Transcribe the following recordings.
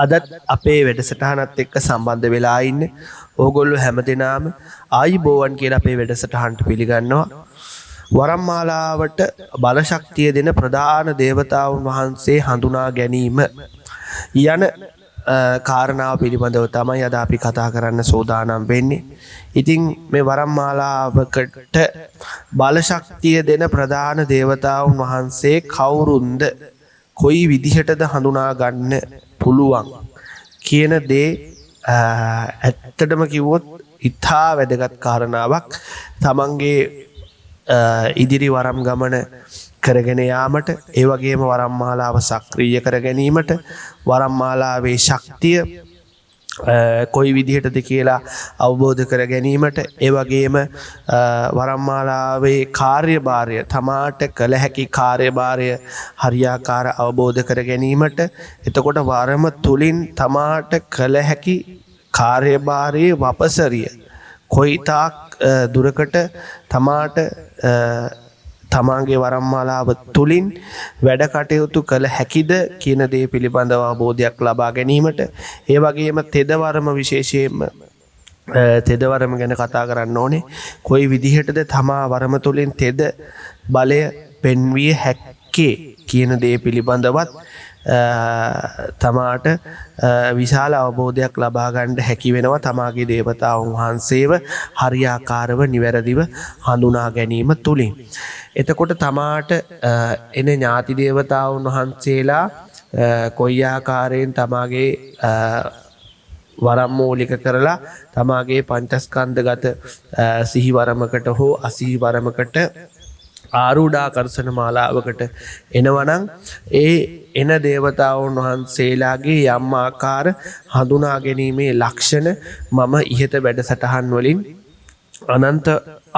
අදත් අපේ වැඩසටහනත් එක්ක සම්බන්ධ වෙලා ඉන්නේ. ඕගොල්ලෝ හැමදෙනාම ආයිබෝවන් කියලා අපේ වැඩසටහනට පිළිගන්නවා. වරම්මාලාවට බලශක්තිය දෙන ප්‍රධාන දේවතාවුන් වහන්සේ හඳුනා ගැනීම යන කාරණාව පිළිබඳව තමයි අද අපි කතා කරන්න සූදානම් වෙන්නේ. ඉතින් මේ වරම්මාලාවකට බලශක්තිය දෙන ප්‍රධාන දේවතාවුන් වහන්සේ කවුරුන්ද, කොයි විදිහටද හඳුනා ගන්න පුළුවන් කියන දේ ඇත්තටම කිව්වොත් ඉතා වැදගත් කාරණාවක්. තමන්ගේ ඉදිරි වරම් ගමන කරගෙන යාමට, ඒ වගේම වරම්මාලාව සක්‍රිය කර ගැනීමට, වරම්මාලාවේ ශක්තිය කොයි විදිහටද කියලා අවබෝධ කර ගැනීමට, ඒ වගේම වරම්මාලාවේ කාර්යභාරය, තමාට කළ හැකි කාර්යභාරය හරියාකාර අවබෝධ කර ගැනීමට, එතකොට වරම තුලින් තමාට කළ හැකි කාර්යභාරයේ වපසරිය කොයිතාක් දුරකට තමාට තමාගේ වරම්මාලාව තුලින් වැඩ කටයුතු කළ හැකිද කියන දේ පිළිබඳව අවබෝධයක් ලබා ගැනීමට, ඒ වගේම තෙදවරම විශේෂයෙන්ම තෙදවරම ගැන කතා කරන්න ඕනේ. කොයි විදිහටද තමා වරම තුලින් තෙද බලය පෙන්විය හැක්කේ කියන දේ පිළිබඳවත් තමාට විශාල අවබෝධයක් ලබා ගන්න හැකි වෙනවා. තමාගේ දේවතාවුන් වහන්සේව හරියාකාරව නිවැරදිව හඳුනා ගැනීම තුලින්. එතකොට තමාට එන ඥාති දේවතාවුන් වහන්සේලා කොයි ආකාරයෙන් තමාගේ වරම් මූලික කරලා තමාගේ පංචස්කන්ධගත සිහිවරමකට හෝ අසිහිවරමකට ආරූඪාකර්ෂණ මාලාවකට එනවනම් ඒ එන දේවතාවුන් වහන්සේලාගේ යම් ආකාර හඳුනා ගැනීමේ ලක්ෂණ මම ඉහත වැඩසටහන් වලින් අනන්ත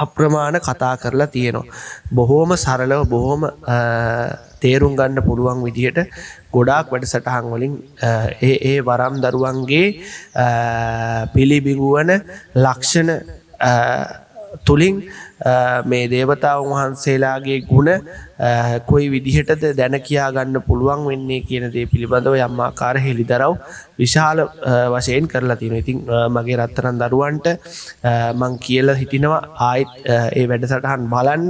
අප්‍රමාණ කතා කරලා තියෙනවා. බොහෝම සරලව, බොහෝම තේරුම් ගන්න පුළුවන් විදිහට ගොඩාක් වැඩසටහන් වලින් ඒ වරම් දරුවන්ගේ පිළිබිඹුවන ලක්ෂණ තුලින් මේ දේවතාවුන් වහන්සේලාගේ ගුණ කොයි විදිහටද දැන කියා ගන්න පුළුවන් වෙන්නේ කියන දේ පිළිබඳව යම් ආකාර හෙළිදරව් විශාල වශයෙන් කරලා තියෙනවා. ඉතින් මගේ රත්තරන් දරුවන්ට මං කියලා හිටිනවා ආයෙත් ඒ වැඩසටහන් බලන්න,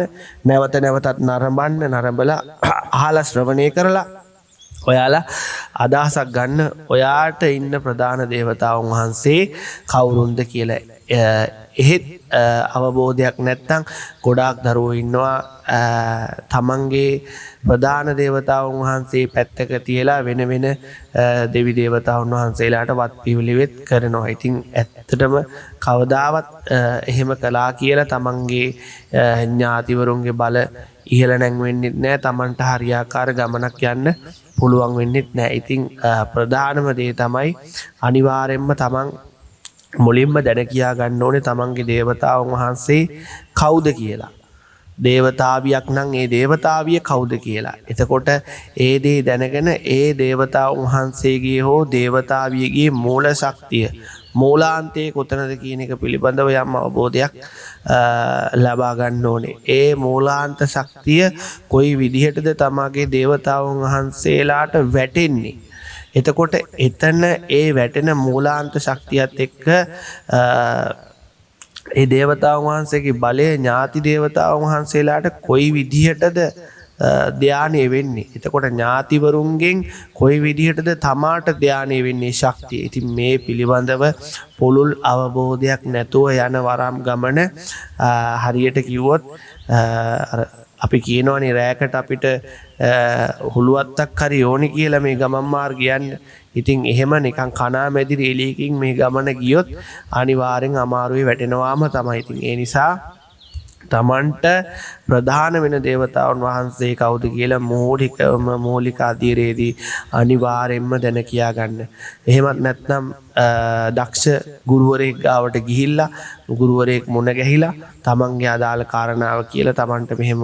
නැවත නැවතත් නරඹලා අහලා ශ්‍රවණය කරලා ඔයාලා අදහසක් ගන්න, ඔයාට ඉන්න ප්‍රධාන දේවතාවුන් වහන්සේ කවුරුන්ද කියලා. එහෙත් අවබෝධයක් නැත්නම් ගොඩාක් දරුවෝ ඉන්නවා තමන්ගේ ප්‍රධාන දේවතාවුන් වහන්සේ පැත්තක තියලා වෙන වෙන දෙවි දේවතාවුන් වහන්සේලාට වත් පිළිවෙත් කරනවා. ඉතින් ඇත්තටම කවදාවත් එහෙම කළා කියලා තමන්ගේ ඥාතිවරුන්ගේ බල ඉහළ නැංවෙන්නේ නැහැ. තමන්ට හරියාකාර ගමනක් යන්න පුළුවන් වෙන්නේ නැහැ. ඉතින් ප්‍රධානම දේ තමයි අනිවාර්යෙන්ම තමන් මුලින්ම දැන කියා ගන්න ඕනේ තමන්ගේ දේවතාවුන් වහන්සේ කවුද කියලා. දේවතාවියක් නම් ඒ දේවතාවිය කවුද කියලා. එතකොට ඒ දේ දැනගෙන ඒ දේවතාවුන් වහන්සේගේ හෝ දේවතාවියගේ මූල ශක්තිය, මූලාන්තයේ කොතනද කියන එක පිළිබඳව යම් අවබෝධයක් ලබා ගන්න ඕනේ. ඒ මූලාන්ත ශක්තිය කොයි විදිහටද තමාගේ දේවතාවුන් වහන්සේලාට වැටෙන්නේ. එතකොට එතන ඒ වැටෙන මූලාන්ත ශක්තියත් එක්ක ඒ දේවතාවුන් වහන්සේගේ බලය ඥාති දේවතාවුන් වහන්සේලාට කොයි විදිහටද ධානය වෙන්නේ. එතකොට ඥාතිවරුන්ගෙන් කොයි විදිහටද තමාට ධානය වෙන්නේ ශක්තිය. ඉතින් මේ පිළිබඳව පුළුල් අවබෝධයක් නැතුව යන වරම් ගමන හරියට කිව්වොත් අපි කියනවනේ රැයකට අපිට හුළුවත්තක් හරි ඕනි කියලා මේ ගමන් මාර්ගය යන්න. ඉතින් එහෙම නිකන් කනා මැදිරි එළියකින් මේ ගමන ගියොත් අනිවාර්යෙන් අමාරුවේ වැටෙනවාම තමයි. ඉතින් ඒ නිසා තමන්ට ප්‍රධාන වෙන දේවතාවුන් වහන්සේ කවුද කියලා මූලික අධීරයේදී අනිවාර්යෙන්ම දැන කියා ගන්න. එහෙමත් නැත්නම් දක්ෂ ගුරුවරයෙක් ගාවට ගිහිල්ලා ගුරුවරයෙක් මුණ ගැහිලා තමන්ගේ අදාළ කාරණාව කියලා තමන්ට මෙහෙම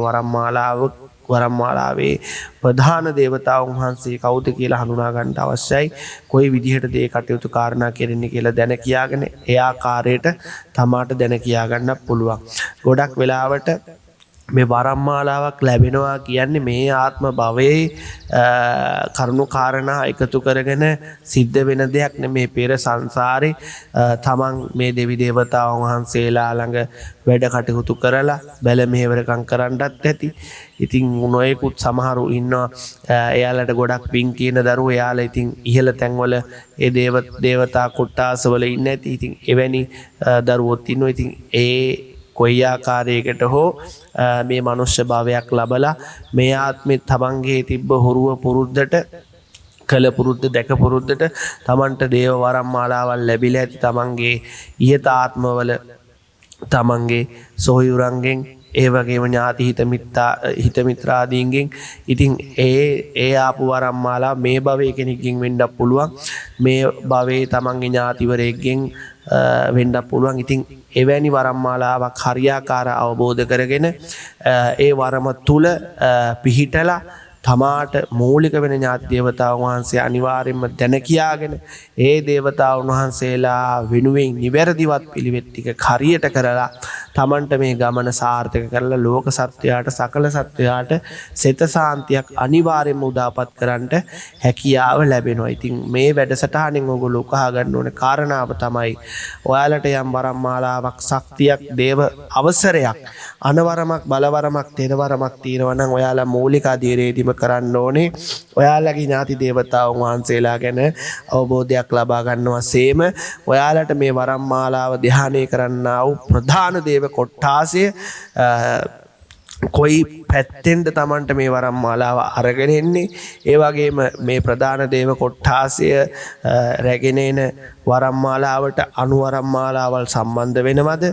වරම්මාලාවේ ප්‍රධාන දේවතාවුන් වහන්සේ කවුද කියලා හඳුනා ගන්න අවශ්‍යයි. කොයි විදිහටද ඒ කටයුතු කාරණා කෙරෙන්නේ කියලා දැන කියාගෙන ඒ ආකාරයට තමාට දැන කියා ගන්න පුළුවන්. ගොඩක් වෙලාවට මේ වරම් මාලාවක් ලැබෙනවා කියන්නේ මේ ආත්ම භවයේ කරුණු කාරණා එකතු කරගෙන සිද්ධ වෙන දෙයක් නෙමේ. පෙර සංසාරේ තමන් මේ දෙවි දේවතාවුන් වහන්සේලා ළඟ වැඩ කටයුතු කරලා බැල මෙහෙවරකම් කරන්නත් ඇති. ඉතින් නොයෙකුත් සමහරු ඉන්නවා එයාලට ගොඩක් පින් කියන දරුවෝ එයාලා ඉතින් ඉහළ තැන්වල ඒ දේවතා කොට්ටාසවල ඉන්නේ නැති. ඉතින් එවැනි දරුවෝත් ඉන්නවා. ඉතින් ඒ කොයි ආකාරයකට හෝ මේ මනුෂ්‍ය භාවයක් ලබලා මේ ආත්මෙත් තමන්ගේ තිබ්බ හුරුව පුරුද්දට කළ පුරුද්ද දැක පුරුද්දට තමන්ට දේව වරම් මාලාවල් ලැබිලා ඇති. තමන්ගේ ඉහත ආත්මවල තමන්ගේ සොහොයුරන්ගෙන් ඒ වගේම ඥාති හිත මිත්‍රාදීන්ගෙන් ඉතින් ඒ ආපු වරම් මාලා මේ භවයේ කෙනෙක්ගෙන් වෙන්නත් පුළුවන්. මේ භවයේ තමන්ගේ ඥාතිවරයෙක්ගෙන් වෙන්නත් පුළුවන්. ඉතින් එවැනි වරම් මාලාවක් හරියාකාර අවබෝධ කරගෙන ඒ වරම තුල පිහිටලා තමාට මූලික වෙන ඥාති දේවතාවුන් වහන්සේ අනිවාර්යයෙන්ම දැන කියාගෙන ඒ දේවතාවුන් වහන්සේලා වෙනුවෙන් නිවැරදිවත් පිළිවෙත් ටික හරියට කරලා තමන්ට මේ ගමන සාර්ථක කරලා ලෝක සත්වයාට සකල සත්වයාට සිත සාන්තියක් අනිවාර්යයෙන්ම උදාපත් කරන්නට හැකියාව ලැබෙනවා. ඉතින් මේ වැඩසටහනෙන් ඔයගොල්ලෝ උකහා ගන්න ඕනේ කාරණාව තමයි ඔයාලට යම් වරම් මාලාවක් ශක්තියක් දේව අවසරයක් අනවරමක් බලවරමක් තෙරවරමක් තියෙනවා නම් ඔයාලා මූලික අධීරේදීම කරන්න ඕනේ ඔයාලගේ ඥාති දේවතාවුන් වහන්සේලා ගැන අවබෝධයක් ලබා ගන්නවා සේම ඔයාලට මේ වරම් මාලාව ධ්‍යානය කරන්නා වූ ප්‍රධාන දේව කොට්ටාසය කොයි පැත්තෙන්ද තමන්ට මේ වරම් මාලාව අරගෙන එන්නේ ඒ වගේම මේ ප්‍රධාන දේව කොට්ටාසය රැගෙන එන වරම් මාලාවට අනුවරම් මාලාවල් සම්බන්ධ වෙනවද?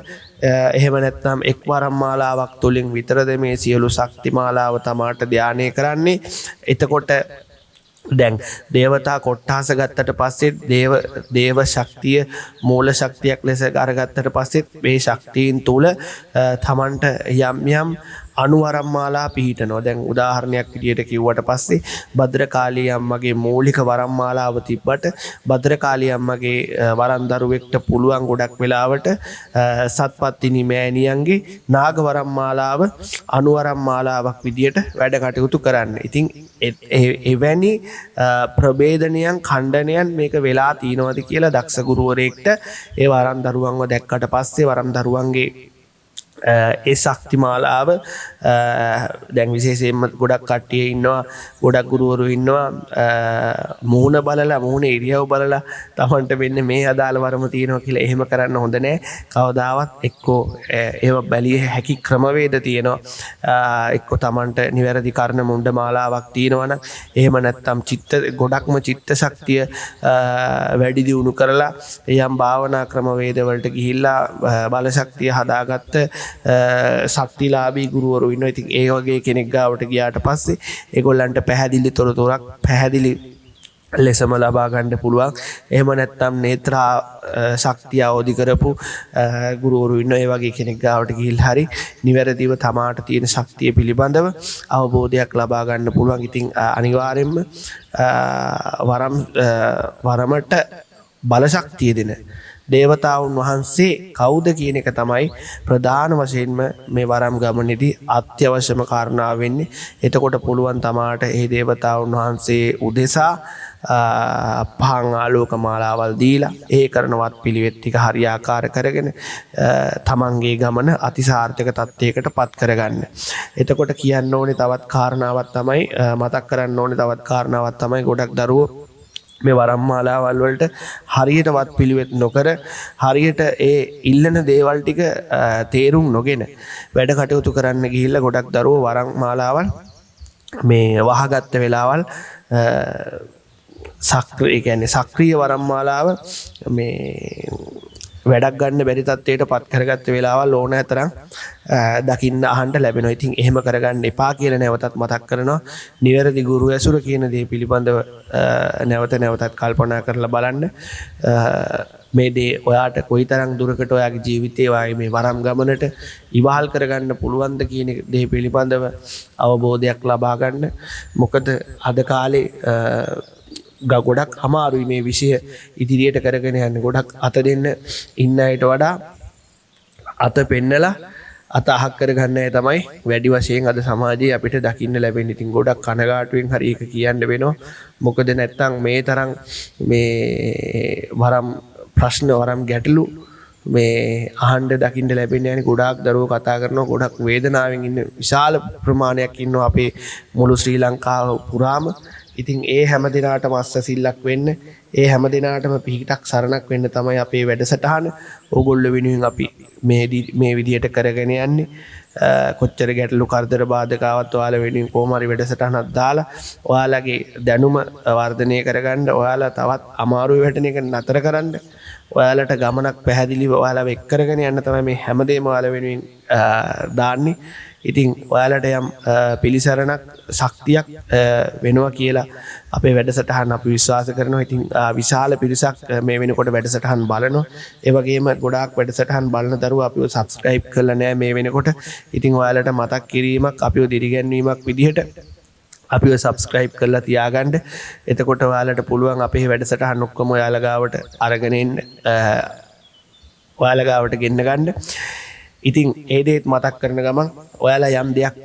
එහෙම නැත්නම් එක් වරම් මාලාවක් තුලින් විතරද මේ සියලු ශක්ති මාලාව තමාට ධානය කරන්නේ? එතකොට දැන් දේවතා කොට්ටාස ගත්තට පස්සේ දේව ශක්තිය මූල ශක්තියක් ලෙස අරගත්තට පස්සේ මේ ශක්තියින් තුල තමන්ට යම් අනුවරම් මාලා පිහිටනවා. දැන් උදාහරණයක් විදියට කිව්වට පස්සේ භද්‍රකාලී අම්මගේ මූලික වරම් මාලාව තිබ්බට භද්‍රකාලී අම්මගේ වරන් දරුවෙක්ට පුළුවන් ගොඩක් වෙලාවට සත්පත්තිනි මෑණියන්ගේ නාග වරම් මාලාව අනුවරම් මාලාවක් විදියට වැඩ කටයුතු කරන්න. ඉතින් එවැනි ප්‍රභේදනයන් ඛණ්ඩනයන් මේක වෙලා තියෙනවද කියලා දක්ෂ ගුරුවරයෙක්ට ඒ වරම් දරුවන්ව දැක්කට පස්සේ වරම් දරුවන්ගේ ඒ ශක්ති මාලාව දැන් විශේෂයෙන්ම ගොඩක් කට්ටිය ඉන්නවා ගොඩක් ගුරුවරු ඉන්නවා මූණ බලලා මූණ ඉරියව් බලලා තමන්ට වෙන්නේ මේ අදාළ වරම තියෙනවා කියලා එහෙම කරන්න හොඳ නැහැ. කවදාවත් එක්කෝ ඒව බැලිය හැකි ක්‍රමවේද තියෙනවා. එක්කෝ තමන්ට නිවැරදි කර්ණ මුණ්ඩ මාලාවක් තියෙනවා නම් එහෙම නැත්නම් ගොඩක්ම චිත්ත ශක්තිය වැඩි දියුණු කරලා යම් භාවනා ක්‍රමවේද වලට ගිහිල්ලා බල ශක්තිය හදාගත්ත ශක්තිලාභී ගුරුවරු ඉන්නවා. ඉතින් ඒ වගේ කෙනෙක් ගාවට ගියාට පස්සේ ඒගොල්ලන්ට පැහැදිලි තොරතුරක් පැහැදිලි ලෙසම ලබා ගන්න පුළුවන්. එහෙම නැත්නම් නේත්‍රා ශක්තිය අවදි කරපු ගුරුවරු ඉන්නවා. ඒ වගේ කෙනෙක් ගාවට ගිහිල්ලා හරි නිවැරදිව තමාට තියෙන ශක්තිය පිළිබඳව අවබෝධයක් ලබා ගන්න පුළුවන්. ඉතින් අනිවාර්යයෙන්ම වරමට බල ශක්තිය දෙන දේවතාවුන් වහන්සේ කවුද කියන එක තමයි ප්‍රධාන වශයෙන්ම මේ වරම් ගමනේදී අත්‍යවශ්‍යම කාරණාව වෙන්නේ. එතකොට පුළුවන් තමාට මේ දේවතාවුන් වහන්සේ උදෙසා පහන් ආලෝක මාලාවල් දීලා ඒ කරනවත් පිළිවෙත් ටික හරියාකාර කරගෙන තමන්ගේ ගමන අතිසාර්ථක තත්ත්වයකට පත් කරගන්න. එතකොට කියන්න ඕනේ තවත් කාරණාවක් තමයි මතක් කරන්න ඕනේ තවත් කාරණාවක් තමයි ගොඩක් දරුවෝ මේ වරම් මාලාවල් වලට හරියටවත් පිළිවෙත් නොකර හරියට ඒ ඉල්ලන දේවල් ටික තේරුම් නොගෙන වැඩ කටයුතු කරන්න ගිහිල්ලා ගොඩක් දරුවෝ වරම් මාලාවල් මේ වහගත්ත වෙලාවල් සක්‍රීය වරම් මාලාව මේ වැඩක් ගන්න බැරි තත්ත්වයට පත් කරගත්ත වෙලාවල් ඕනෑ තරම් දකින්න අහන්න ලැබෙනවා. ඉතින් එහෙම කරගන්න එපා කියලා නැවතත් මතක් කරනවා. නිවැරදි ගුරු ඇසුර කියන දේ පිළිබඳව නැවත නැවතත් කල්පනා කරලා බලන්න. මේ දේ ඔයාට කොයිතරම් දුරකට ඔයාගේ ජීවිතේ වාගේ මේ වරම් ගමනට ඉවහල් කරගන්න පුළුවන්ද කියන දේ පිළිබඳව අවබෝධයක් ලබා ගන්න. මොකද අද කාලේ ගොඩක් අමාරුයි මේ විෂය ඉදිරියට කරගෙන යන්න. ගොඩක් අත දෙන්න ඉන්න අයට වඩා අත පෙන්නලා අතහක් කරගන්න අය තමයි වැඩි වශයෙන් අද සමාජයේ අපිට දකින්න ලැබෙන්නේ. ඉතින් ගොඩක් කනගාටුවෙන් හරි ඒක කියන්න වෙනවා. මොකද නැත්තම් මේ තරම් මේ වරම් ප්‍රශ්න වරම් ගැටලු මේ අහන්න දකින්න ලැබෙන්නේ නැහැ. ගොඩාක් දරුවෝ කතා කරනවා, ගොඩක් වේදනාවෙන් ඉන්න විශාල ප්‍රමාණයක් ඉන්නවා අපේ මුළු ශ්‍රී ලංකාව පුරාම. ඉතින් ඒ හැම දිනාටම අස්සසිල්ලක් වෙන්න, ඒ හැම දිනාටම පිහිටක් සරණක් වෙන්න තමයි අපේ වැඩසටහන. ඕගොල්ලෝ වෙනුවෙන් අපි මේ විදියට කරගෙන යන්නේ. කොච්චර ගැටලු කරදර බාධකාවත් ඔයාලා වෙනුවෙන් කොහොම හරි වැඩසටහනක් දාලා ඔයාලගේ දැනුම වර්ධනය කරගන්න, ඔයාලා තවත් අමාරු වැටෙන එක නතර කරන්න, ඔයාලට ගමනක් පැහැදිලිව ඔයාලව එක් කරගෙන යන්න තමයි මේ හැමදේම ඔයාලා වෙනුවෙන් දාන්නේ. ඉතින් ඔයාලට යම් පිළිසරණක් ශක්තියක් වෙනවා කියලා අපේ වැඩසටහන අපි විශ්වාස කරනවා. ඉතින් විශාල පිරිසක් මේ වෙනකොට වැඩසටහන් බලනවා. ඒ වගේම ගොඩාක් වැඩසටහන් බලන දරුවෝ අපිව සබ්ස්ක්‍රයිබ් කරලා නැහැ මේ වෙනකොට. ඉතින් ඔයාලට මතක් කිරීමක්, අපිව දිරිගැන්වීමක් විදිහට අපිව සබ්ස්ක්‍රයිබ් කරලා තියාගන්න. එතකොට ඔයාලට පුළුවන් අපේ වැඩසටහන් ඔක්කොම ඔයාලා ගාවට අරගෙන එන්න, ඔයාලා ගාවට ගෙන්න ගන්න. ඉතින් ඒ දේත් මතක් කරන ගමන් ඔයාලා යම් දෙයක්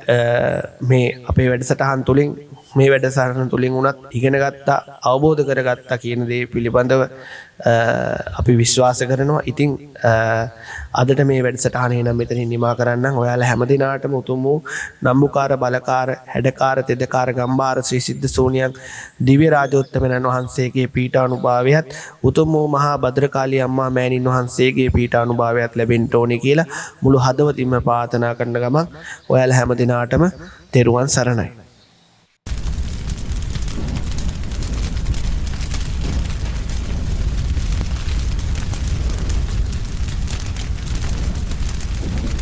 මේ අපේ වැඩසටහන් තුලින් මේ වැඩසටහන තුලින් උනත් ඉගෙන ගත්තා, අවබෝධ කරගත්තා කියන දේ පිළිබඳව අපි විශ්වාස කරනවා. ඉතින් අදට මේ වැඩසටහන එනම් මෙතනින් නිමා කරන්නම්. ඔයාලා හැම දිනාටම උතුම් වූ නම්බුකාර බලකාර හැඩකාර තෙදකාර ගම්බාර ශ්‍රී සිද්ධ සෝනියන් දිව්‍ය රාජෝත්තමයන් වහන්සේගේ පීඨානුභාවයත් උතුම් වූ මහා භද්‍රකාලී අම්මා මෑණින් වහන්සේගේ පීඨානුභාවයත් ලැබෙන්න ඕනේ කියලා මුළු හදවතින්ම ප්‍රාර්ථනා කරන ගමන් ඔයාලා හැම දිනාටම තෙරුවන් සරණයි.